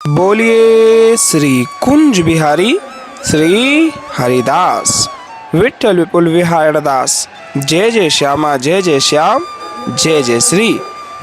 बोलिए श्री कुंज बिहारी श्री हरिदास विठ्ठल विपुल विहार दास। जय जय श्यामा जय जय श्याम जय जय श्री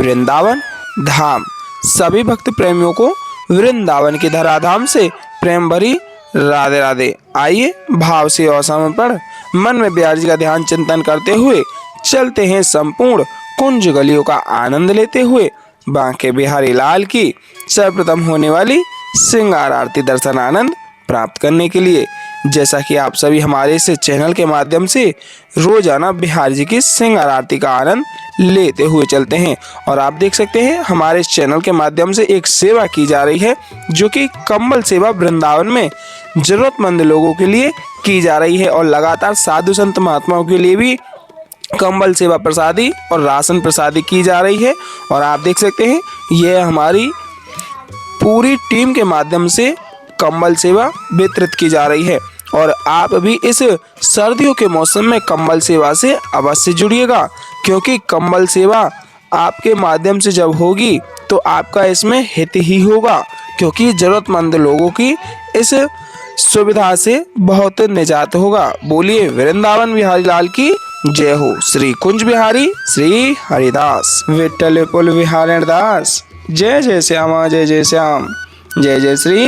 वृंदावन धाम। सभी भक्त प्रेमियों को वृंदावन की धराधाम से प्रेम भरी राधे राधे। आइए भाव से और समर्पण मन में बिहार जी का ध्यान चिंतन करते हुए चलते हैं संपूर्ण कुंज गलियों का आनंद लेते हुए बांके बिहारी लाल की सर्वप्रथम होने वाली श्रृंगार आरती दर्शन आनंद प्राप्त करने के लिए। जैसा कि आप सभी हमारे इस चैनल के माध्यम से रोजाना बिहार जी की श्रृंगार आरती का आनंद लेते हुए चलते हैं, और आप देख सकते हैं हमारे इस चैनल के माध्यम से एक सेवा की जा रही है जो कि कंबल सेवा वृंदावन में जरूरतमंद लोगों के लिए की जा रही है, और लगातार साधु संत महात्माओं के लिए भी कंबल सेवा प्रसादी और राशन प्रसादी की जा रही है। और आप देख सकते हैं यह हमारी पूरी टीम के माध्यम से कंबल सेवा वितरित की जा रही है, और आप भी इस सर्दियों के मौसम में कंबल सेवा से अवश्य जुड़िएगा, क्योंकि कंबल सेवा आपके माध्यम से जब होगी तो आपका इसमें हित ही होगा, क्योंकि जरूरतमंद लोगों की इस सुविधा से बहुत निजात होगा। बोलिए वृंदावन बिहारी लाल की जय हो। श्री कुंज बिहारी श्री हरिदास विठ्ठल विपुल विहार दास। जय जय श्यामा जय जय श्याम जय जय श्री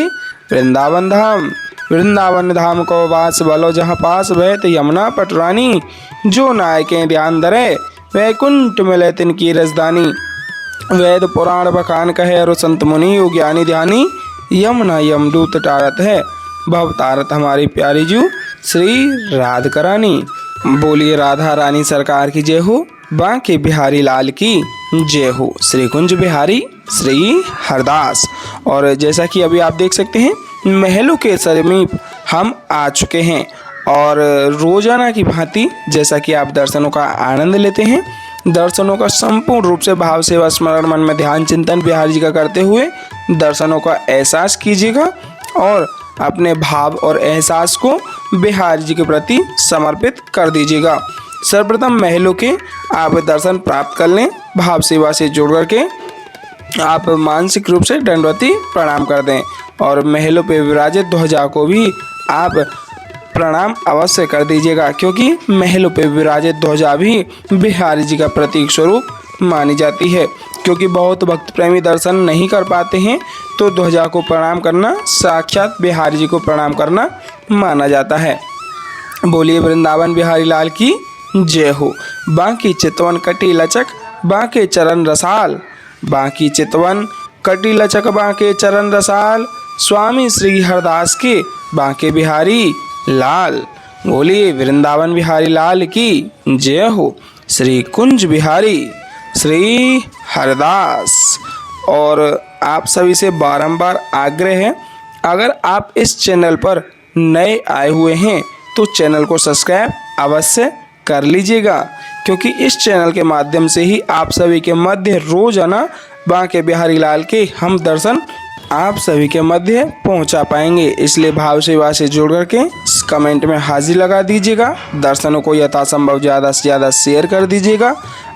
वृंदावन धाम। वृंदावन धाम को वास बलो जहाँ पास बहत यमुना पटरानी, जो नायके ध्यान धरे वैकुंठ मिले तिनकी रजदानी। वेद पुराण बखान कहे और संत मुनि ज्ञानी ध्यानी, यमुना यमदूत टारत है भव तारत हमारी प्यारी जू श्री राधिका रानी। बोलिए राधा रानी सरकार की जय हो, बांके बिहारी लाल की जय हो। श्री कुंज बिहारी श्री हरदास। और जैसा कि अभी आप देख सकते हैं महलों के समीप हम आ चुके हैं, और रोजाना की भांति जैसा कि आप दर्शनों का आनंद लेते हैं, दर्शनों का संपूर्ण रूप से भाव सेवा स्मरण मन में ध्यान चिंतन बिहारी जी का करते हुए दर्शनों का एहसास कीजिएगा, और अपने भाव और एहसास को बिहारी जी के प्रति समर्पित कर दीजिएगा। सर्वप्रथम महलों के आप दर्शन प्राप्त कर लें, भाव सेवा से जुड़ करके आप मानसिक रूप से दंडवती प्रणाम कर दें, और महलों पे विराजित ध्वजा को भी आप प्रणाम अवश्य कर दीजिएगा, क्योंकि महलों पे विराजित ध्वजा भी बिहारी जी का प्रतीक स्वरूप मानी जाती है। क्योंकि बहुत भक्त प्रेमी दर्शन नहीं कर पाते हैं तो ध्वजा को प्रणाम करना साक्षात बिहारी जी को प्रणाम करना माना जाता है। बोलिए वृंदावन बिहारी लाल की जय हो। बांकी चितवन कटी लचक बांके चरण रसाल, बांकी चितवन कटी लचक बांके चरण रसाल, स्वामी श्री हरदास के बांके बिहारी लाल। बोलिए वृंदावन बिहारी लाल की जय हो। श्री कुंज बिहारी श्री हरदास। और आप सभी से बारंबार आग्रह है, अगर आप इस चैनल पर नए आए हुए हैं तो चैनल को सब्सक्राइब अवश्य कर लीजिएगा, क्योंकि इस चैनल के माध्यम से ही आप सभी के मध्य रोजाना बांके बिहारी लाल के हम दर्शन आप सभी के मध्य पहुंचा पाएंगे। इसलिए भाव सेवा से जुड़ करके कमेंट में हाजिर लगा दीजिएगा, दर्शनों को यथासंभव ज़्यादा से ज़्यादा शेयर कर दीजिएगा।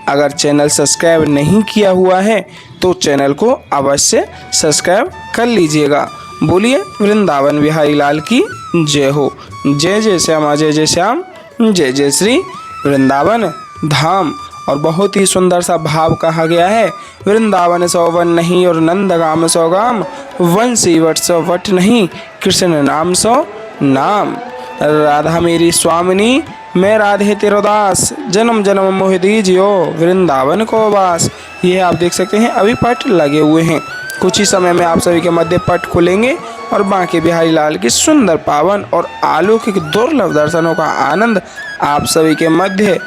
अगर चैनल सब्सक्राइब नहीं किया हुआ है तो चैनल को अवश्य सब्सक्राइब कर लीजिएगा। बोलिए वृंदावन बिहारी लाल की जय हो। जय जय श्यामा जय जय श्याम जय जय श्री वृंदावन धाम। और बहुत ही सुंदर सा भाव कहा गया है, वृंदावन सौ वन नहीं और नंदगाम सौ गाम, वंशी वट सौ वट नहीं कृष्ण नाम सौ नाम। राधा मेरी स्वामिनी मैं राधे तेरो दास, जन्म जन्म मोह दीजियो वृंदावन को वास। ये आप देख सकते हैं अभी पट लगे हुए हैं, कुछ ही समय में आप सभी के मध्य पट खुलेंगे और बांके बिहारी लाल की सुंदर पावन और अलौकिक दुर्लभ दर्शनों का आनंद आप सभी के मध्य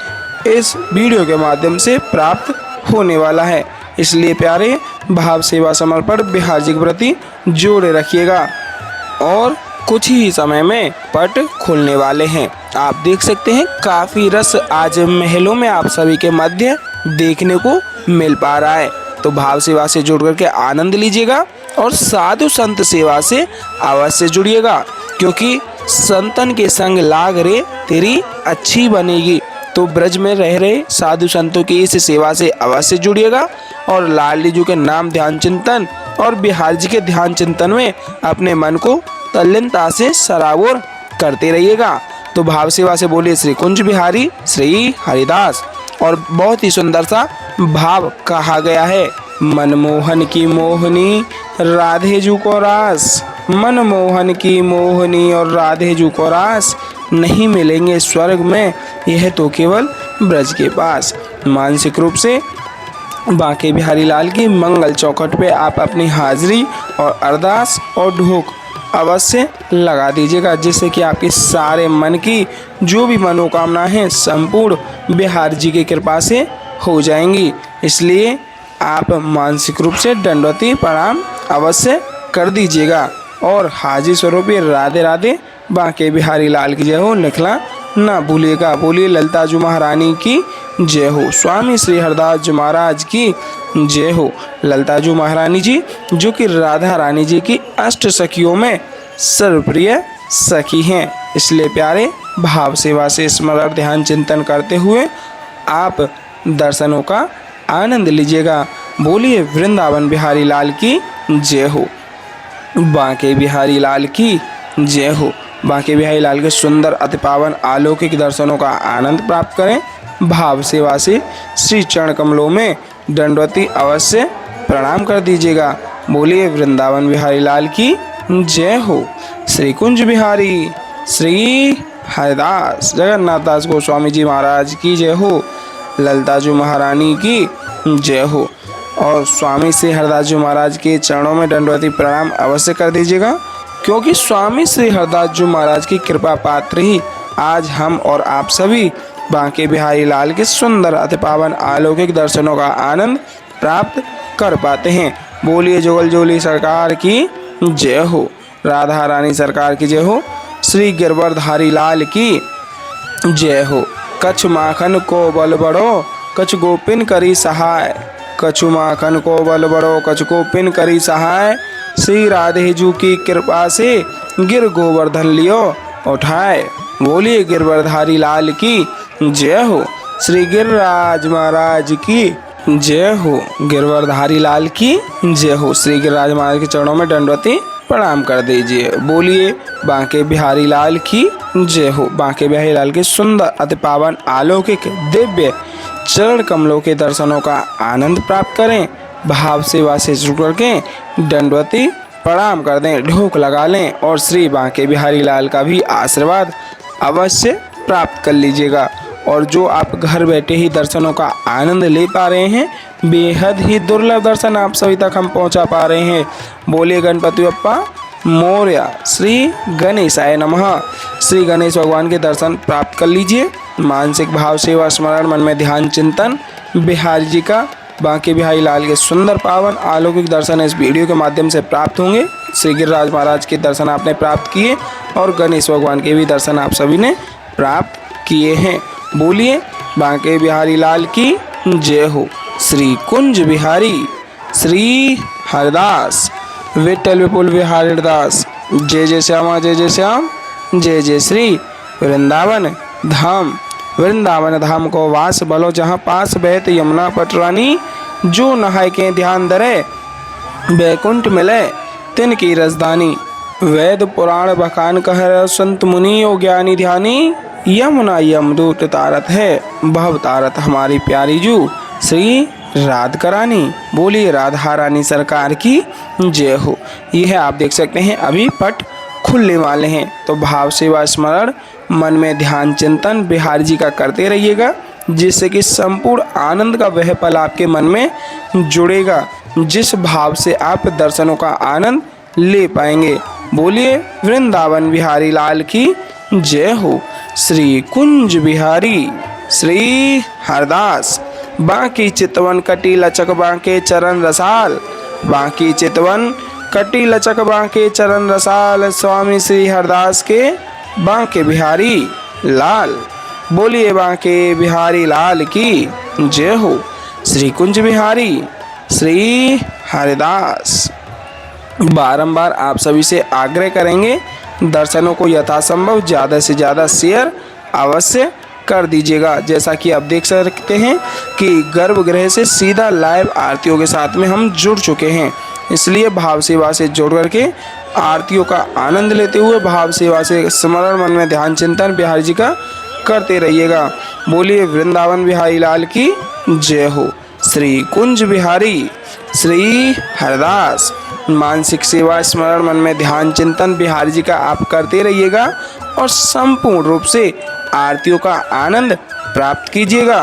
इस वीडियो के माध्यम से प्राप्त होने वाला है। इसलिए प्यारे भाव सेवा समर्पण बिहार जी के प्रति जोड़े रखिएगा, और कुछ ही समय में पट खुलने वाले हैं। आप देख सकते हैं काफ़ी रस आज महलों में आप सभी के मध्य देखने को मिल पा रहा है। तो भाव सेवा से जुड़ करके आनंद लीजिएगा, और साधु संत सेवा से अवश्य जुड़िएगा, क्योंकि संतन के संग लाग रे तेरी अच्छी बनेगी। तो ब्रज में रह रहे साधु संतों की इस सेवा से अवश्य जुड़िएगा, और लाडली जी के नाम ध्यान चिंतन और बिहारी जी के ध्यान चिंतन में अपने मन को तल्लीनता से सराबोर करते रहिएगा। तो भाव सेवा से बोलिए श्री कुंज बिहारी श्री हरिदास। और बहुत ही सुंदर सा भाव कहा गया है, मनमोहन की मोहनी राधे जू को रास, मनमोहन की मोहनी और राधे जू को रास, नहीं मिलेंगे स्वर्ग में यह तो केवल ब्रज के पास। मानसिक रूप से बांके बिहारी लाल की मंगल चौखट पे आप अपनी हाजिरी और अरदास और ढोक अवश्य लगा दीजिएगा, जिससे कि आपके सारे मन की जो भी मनोकामना है संपूर्ण बिहारी जी की कृपा से हो जाएंगी। इसलिए आप मानसिक रूप से दंडवती प्रणाम अवश्य कर दीजिएगा और हाजिर स्वरूपी राधे राधे बांके बिहारी लाल की जय हो लिखना ना भूलिएगा। बोलिए ललिता जी महारानी की जय हो, स्वामी श्री हरदास जी महाराज की जय हो। ललिता जी महारानी जी जो कि राधा रानी जी की अष्ट सखियों में सर्वप्रिय सखी हैं, इसलिए प्यारे भाव सेवा से स्मरण ध्यान चिंतन करते हुए आप दर्शनों का आनंद लीजिएगा। बोलिए वृंदावन बिहारी लाल की जय हो, बांके बिहारी लाल की जय हो। बांके बिहारी लाल के सुंदर अति पावन अलौकिक दर्शनों का आनंद प्राप्त करें। भाव सेवा से श्री चरण कमलों में दंडवती अवश्य प्रणाम कर दीजिएगा। बोलिए वृंदावन बिहारी लाल की जय हो। श्री कुंज बिहारी श्री हरिदास जगन्नाथ दास गोस्वामी जी महाराज की जय हो, ललिता जी महारानी की जय हो। और स्वामी श्री हरदास जी महाराज के चरणों में दंडवती प्रणाम अवश्य कर दीजिएगा, क्योंकि स्वामी श्री हरदास जी महाराज की कृपा पात्र ही आज हम और आप सभी बांके बिहारी लाल के सुंदर अति पावन अलौकिक दर्शनों का आनंद प्राप्त कर पाते हैं। बोलिए जोगल जोली सरकार की जय हो, राधा रानी सरकार की जय हो, श्री गिरवरधारी लाल की जय हो। कछु माखन को बल बड़ो कछु गोपिन करी सहाय, कछु माखन को बल बड़ो कछु गोपिन करी सहाय, श्री राधे जू की कृपा से गिर गोवर्धन लियो उठाए। बोलिए गिरवरधारी लाल की जय हो, श्री गिरिराज महाराज की जय हो, गिरवरधारी लाल की जय हो। श्री गिरिराज महाराज के चरणों में दंडवती प्रणाम कर दीजिए। बोलिए बांके बिहारी लाल की जय हो। बांके बिहारी लाल के सुंदर अति पावन अलौकिक दिव्य चरण कमलों के दर्शनों का आनंद प्राप्त करें। भाव सेवा से शुरू करके दंडवती प्रणाम कर दें, ढोक लगा लें और श्री बांके बिहारी लाल का भी आशीर्वाद अवश्य प्राप्त कर लीजिएगा। और जो आप घर बैठे ही दर्शनों का आनंद ले पा रहे हैं, बेहद ही दुर्लभ दर्शन आप सभी तक हम पहुंचा पा रहे हैं। बोलिए गणपति बप्पा मोरया, श्री गणेशाय नमः। श्री गणेश भगवान के दर्शन प्राप्त कर लीजिए। मानसिक भाव सेवा स्मरण मन में ध्यान चिंतन बिहारी जी का बांके बिहारी लाल के सुंदर पावन अलौकिक दर्शन इस वीडियो के माध्यम से प्राप्त होंगे। श्री गिरिराज महाराज के दर्शन आपने प्राप्त किए और गणेश भगवान के भी दर्शन आप सभी ने प्राप्त किए हैं। बोलिए बांके बिहारी लाल की जय हो। श्री कुंज बिहारी श्री हरदास विठल विपुल बिहारी हरदास। जय जय श्यामा जय जय श्याम, जय जय श्री वृंदावन धाम। वृंदावन धाम को वास बलो जहाँ पास बहत यमुना पटरानी, जो नहाय के ध्यान धरे बैकुंठ मिले तिनकी रजधानी। वेद पुराण बखान कह संत मुनि यो ज्ञानी ध्यानी, यमुना यमदूत तारत है भव तारत हमारी प्यारी जू श्री राधिका रानी। बोलिए राधा रानी सरकार की जय हो। यह आप देख सकते हैं अभी पट खुलने वाले हैं, तो भाव सेवा स्मरण मन में ध्यान चिंतन बिहारी जी का करते रहिएगा, जिससे कि संपूर्ण आनंद का वह पल आपके मन में जुड़ेगा, जिस भाव से आप दर्शनों का आनंद ले पाएंगे। बोलिए वृंदावन बिहारी लाल की जय हो। श्री कुंज बिहारी श्री हरदास। बांकी चितवन कटी लचक बांके चरण रसाल, बांकी चितवन कटी लचक बांके चरण रसाल, स्वामी श्री हरदास के बांके बिहारी लाल। बोलिए बांके बिहारी लाल की जय हो। श्री कुंज बिहारी श्री हरिदास। बारंबार आप सभी से आग्रह करेंगे, दर्शनों को यथासंभव ज़्यादा से ज़्यादा शेयर अवश्य कर दीजिएगा। जैसा कि आप देख सकते हैं कि गर्भगृह से सीधा लाइव आरतियों के साथ में हम जुड़ चुके हैं। इसलिए भाव सेवा से जोड़ करके आरतियों का आनंद लेते हुए भाव सेवा से स्मरण मन में ध्यान चिंतन बिहारी जी का करते रहिएगा। बोलिए वृंदावन बिहारी लाल की जय हो। श्री कुंज बिहारी श्री हरदास। मानसिक सेवा स्मरण मन में ध्यान चिंतन बिहारी जी का आप करते रहिएगा और संपूर्ण रूप से आरतियों का आनंद प्राप्त कीजिएगा।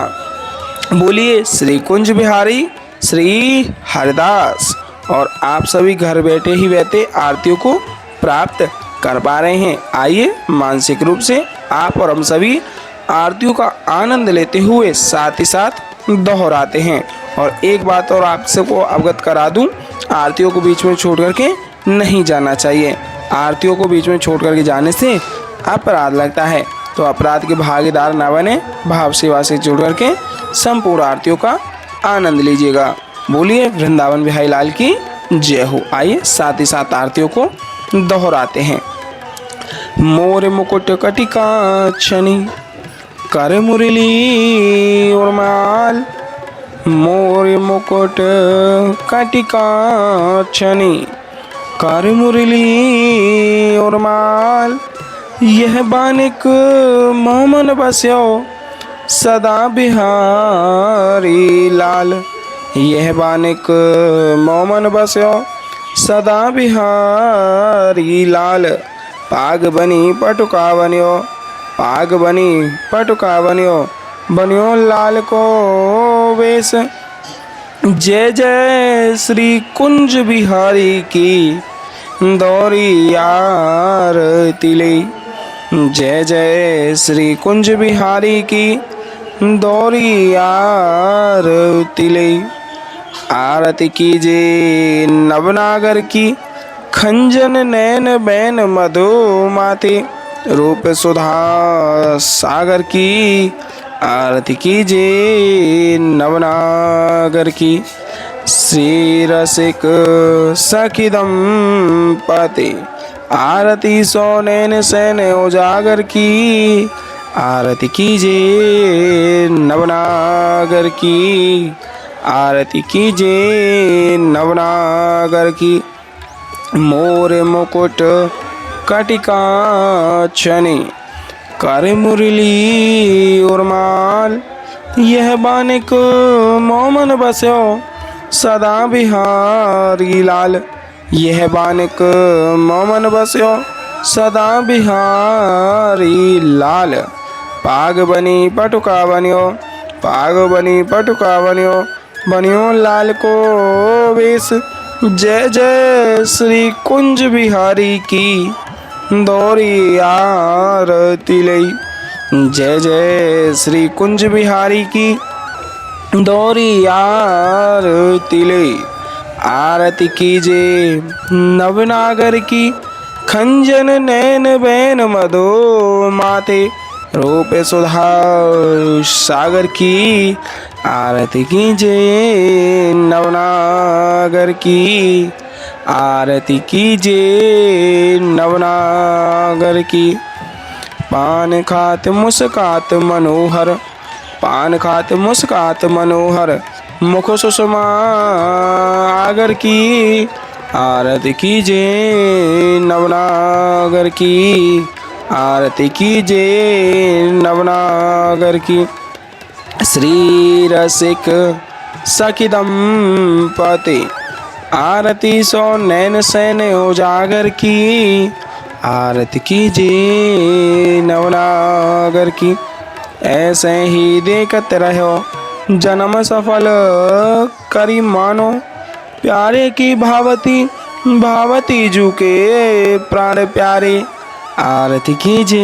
बोलिए श्री कुंज बिहारी श्री हरदास। और आप सभी घर बैठे ही बैठे आरतियों को प्राप्त कर पा रहे हैं। आइए मानसिक रूप से आप और हम सभी आरतियों का आनंद लेते हुए साथ ही साथ दोहराते हैं। और एक बात और आप सबको अवगत करा दूं, आरतियों को बीच में छोड़ करके नहीं जाना चाहिए। आरतियों को बीच में छोड़ करके जाने से अपराध लगता है, तो अपराध के भागीदार न बने, भाव सेवा से जुड़ करके संपूर्ण आरतियों का आनंद लीजिएगा। बोलिए वृंदावन बिहारी लाल की जय हो। आइए साथ ही साथ आरतियों को दोहराते हैं। मोर मुकुट कटिका छनी कर मुरली उर्माल। मोर मुकुट कटिका छनी कर मुरली उर्माल। यह बानिक मोमन बस्यो सदा बिहारी लाल। यह बानिक मोमन बस्यो सदा बिहारी लाल। पाग बनी पटुका बन्यो, पाग बनी पटुका बन्यो, बन्यो लाल को वेश। जय जय श्री कुंज बिहारी की दौरी आरती ले। जय जय श्री कुंज बिहारी की दौरी आरती ले। आरती कीजे नवनागर की खंजन नैन बैन मधुमाते। रूप सुधा सागर की आरती कीजे नवनागर की। श्री रसिक सखिदम पते आरती सो नैन सैन उजागर की। आरती कीजे नवनागर की, आरती कीजे नवनागर की। मोर मुकुट कटिका छनी कर मुरली उर्माल। यह बानिक मोमन बस्यो सदा बिहारी लाल। यह बानिक मोमन बस्यो सदा बिहारी लाल। पाग बनी पटुका बन्यो, पाग बनी पटुका बन्यो, बन्यो लाल को वेश। जय जय श्री कुंज बिहारी की दौरी आरती लई। जय जय श्री कुंज बिहारी की दौरी आरती लई। आरती कीजे नवनागर की खंजन नैन बैन मधु माते। रूप सुधा सागर की आरती कीजे नवनागर की। आरती कीजे नवनागर की। पान खात मुस्कात मनोहर, पान खात मुस्कात मनोहर, मुख सुषमा आगर की। आरती कीजे नवनागर की। आरती कीजे नवनागर की। श्री रसिक सखिदम पते आरती सो नैन सैन उजागर की। आरती कीजे नवनागर की। ऐसे ही देखत रहो जन्म सफल करी मानो। प्यारे की भावती भावती जू के प्राण प्यारे। आरती कीजे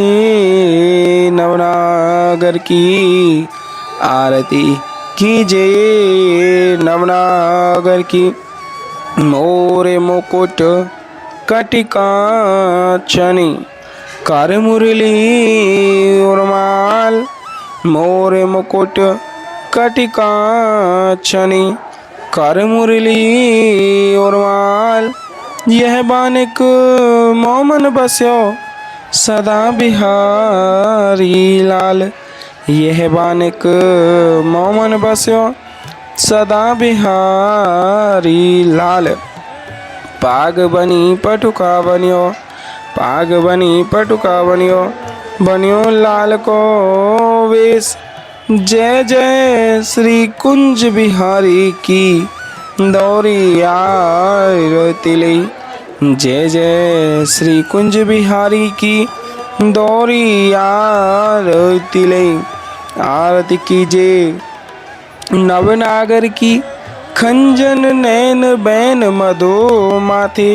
नवनागर की। आरती कीजे नवनागर की। मोरे मुकुट कटिका छनी कर मुरली उर्माल। मोरे मुकुट कटिका छनी कर मुरली उर्माल। यह बानिक मोमन बस्यो सदा बिहारी लाल। यह बानिक मोमन बस्यो सदा बिहारी लाल। पाग बनी पटुका बनियो, पाग बनी पटुका बनियो, बनियो लाल को वेश। जय जय श्री कुंज बिहारी की दौरी आरती ले। जय जय श्री कुंज बिहारी की दौरी आरती ले। आरती कीजे नवनागर की खंजन नैन बैन मधो माथे,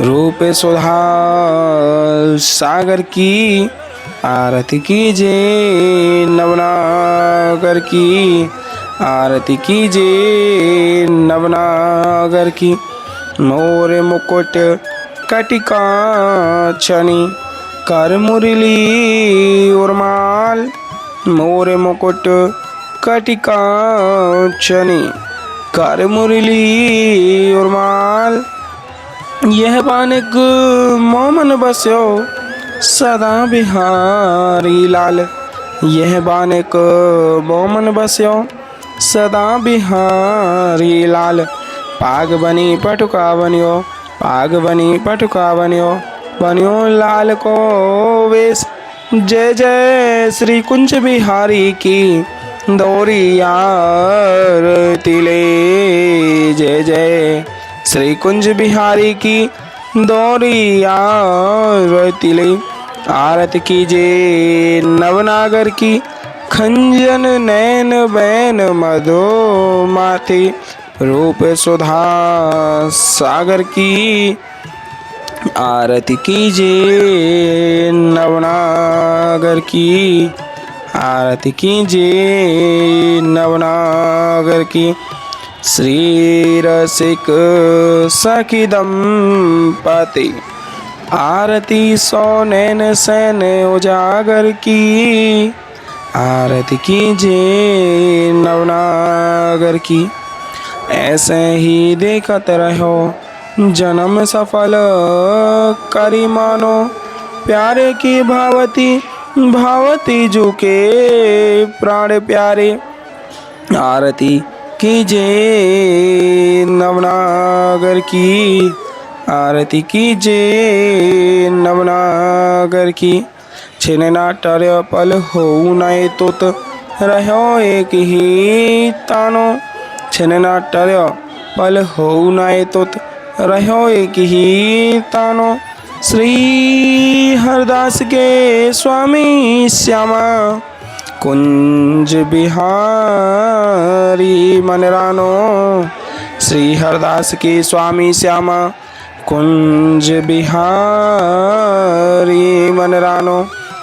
रूप सुधा सागर की। आरती कीजे नवनागर की, आरती कीजे नवनागर की। मोर मुकुट कटिका छनी, कर मुरली उर्माल। मोर मुकुट कटिका छनी, कर मुरली उर्माल। यह बानिक मोमन बस्यो सदा बिहारी लाल। यह बानिक मोमन बस्यो सदा बिहारी लाल। पाग बनी पटुका बनियो, पाग बनी पटुका बनियो, बनियो लाल को वेश। जय जय श्री कुंज बिहारी की दौरी आरती ले। जय जय श्री कुंज बिहारी की दौरी आरती ले। आरती कीजे नवनागर की खंजन नैन बैन मधो माथे, रूप सुधा सागर की। आरती कीजे नवनागर की, आरती कीजे नवनागर की। श्री रसिक सखी दंपति, आरती सो नैन सैन उजागर की। आरती कीजे नवनागर की। ऐसे ही देखत रहो जन्म सफल करी मानो, प्यारे की भावती भावती जो के प्राण प्यारे। आरती कीजे नवनागर की, आरती कीजे नवनागर की। छिन ना टर्य पल हो नए तुत रहो एक ही तानो। छिन ना टर्य पल हो नए तुत रहो एक ही तानो। श्री हरदास के स्वामी श्यामा कुंज बिहारी मनरानो। श्री हरदास के स्वामी श्यामा कुंज बिहारी मनरानो।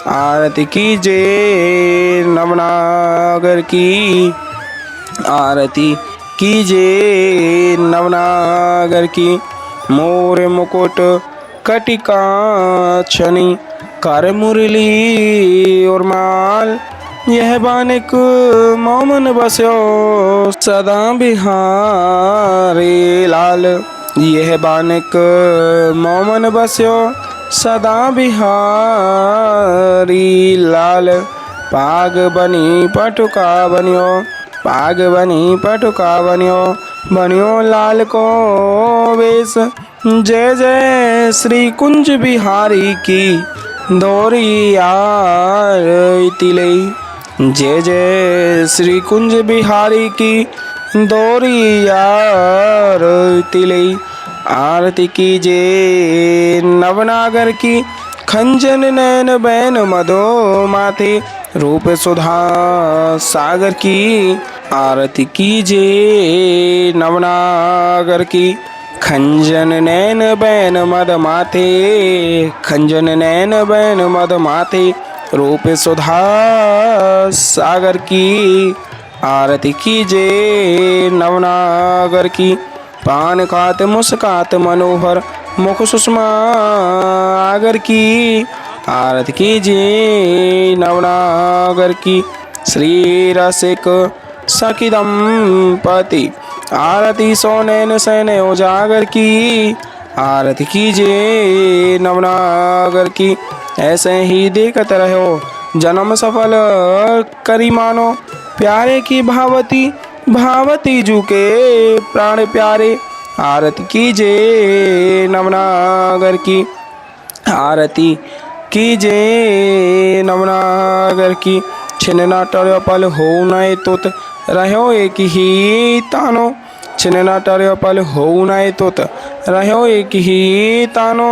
आरती कीजे नवनागर की, आरती कीजे नवनागर की। मोर मुकुट कटिका छनी, कर मुरली उर्माल। यह बानिक मोमन बस्यो सदा बिहारी लाल। यह बानिक मोमन बस्यो सदा बिहारी लाल। पाग बनी पटुका बनियो, पाग बनी पटुका बनियो, बनियो लाल को वेश। जय जय श्री कुंज बिहारी की दौरी आरती ले। जय जय श्री कुंज बिहारी की दौरी आरती ले। आरती कीजे नवनागर की खंजन नैन बैन मधो माथे, रूप सुधा सागर की। आरती कीजे नवनागर की खंजन नैन बैन मद माथे, खंजन नैन बैन मद माथे, रूप सुधा सागर की। आरती कीजे नवनागर की पान खात मुस्कात मनोहर मुख सुषमा आगर की। आरती कीजे नवनागर की श्री रसिक सखी दंपति, आरती सो नैन सैन उजागर की। आरती कीजे नवनागर की ऐसे ही देखत रहो जन्म सफल करी मानो, प्यारे की भावती भावती जू के प्राण प्यारे। आरती कीजिए नवनागर की, आरती कीजिए नवनागर की। छिन्न टर्यो पल हो नए तुत रहो एक ही तानो, छिन्न टर्यो पल हो नए तुत रहो एक ही तानो।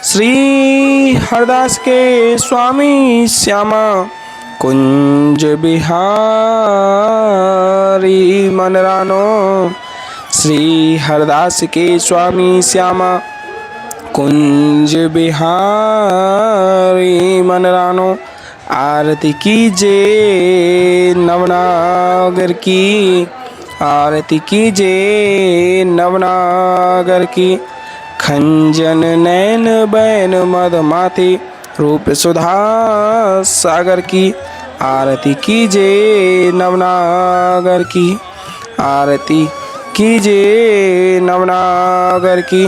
श्री हरदास के स्वामी श्यामा कुंज बिहारी मन रानो, श्री हरदास के स्वामी श्यामा कुंज बिहारी मन रानो। आरती कीजिए नवनागर की, आरती कीजिए नवनागर की। खंजन नैन बैन मदमाती रूप सुधा सागर की, आरती कीजिए नवनागर की, आरती कीजिए नवनागर की।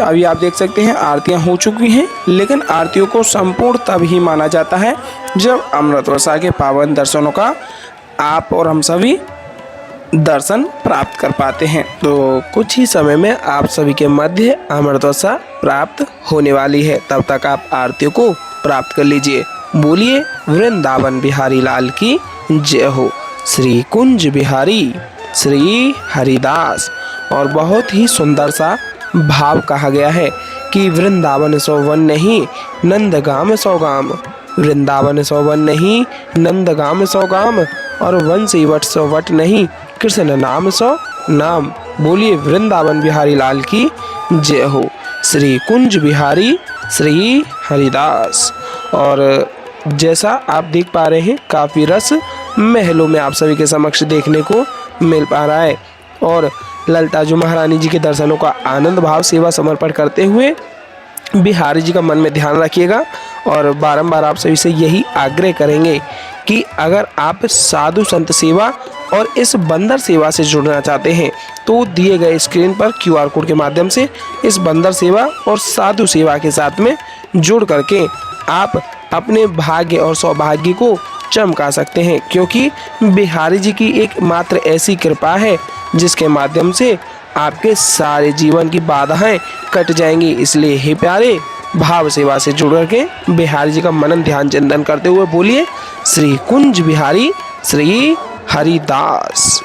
अभी आप देख सकते हैं आरतियां हो चुकी हैं, लेकिन आरतियों को संपूर्ण तब ही माना जाता है जब अमृत वर्षा के पावन दर्शनों का आप और हम सभी दर्शन प्राप्त कर पाते हैं। तो कुछ ही समय में आप सभी के मध्य अमृत वर्षा प्राप्त होने वाली है, तब तक आप आरतियों को प्राप्त कर लीजिए। बोलिए वृंदावन बिहारी लाल की जय हो। श्री कुंज बिहारी श्री हरिदास। और बहुत ही सुंदर सा भाव कहा गया है कि वृंदावन सो वन नहीं नंदगाम सौ गाम, वृंदावन सौ वन नहीं नंदगाम सौ गाम, और वंशी वट सौ वट नहीं कृष्ण नाम सौ नाम। बोलिए वृंदावन बिहारी लाल की जय हो। श्री कुंज बिहारी श्री हरिदास। और जैसा आप देख पा रहे हैं काफ़ी रस महलों में आप सभी के समक्ष देखने को मिल पा रहा है। और ललताजू महारानी जी के दर्शनों का आनंद भाव सेवा समर्पण करते हुए बिहारी जी का मन में ध्यान रखिएगा। और बारंबार आप सभी से यही आग्रह करेंगे कि अगर आप साधु संत सेवा और इस बंदर सेवा से जुड़ना चाहते हैं तो दिए गए स्क्रीन पर QR कोड के माध्यम से इस बंदर सेवा और साधु सेवा के साथ में जुड़ करके आप अपने भाग्य और सौभाग्य को चमका सकते हैं, क्योंकि बिहारी जी की एक मात्र ऐसी कृपा है जिसके माध्यम से आपके सारे जीवन की बाधाएं कट जाएंगी। इसलिए हे प्यारे, भाव सेवा से जुड़ करके बिहारी जी का मनन ध्यान चिंतन करते हुए बोलिए श्री कुंज बिहारी श्री हरिदास।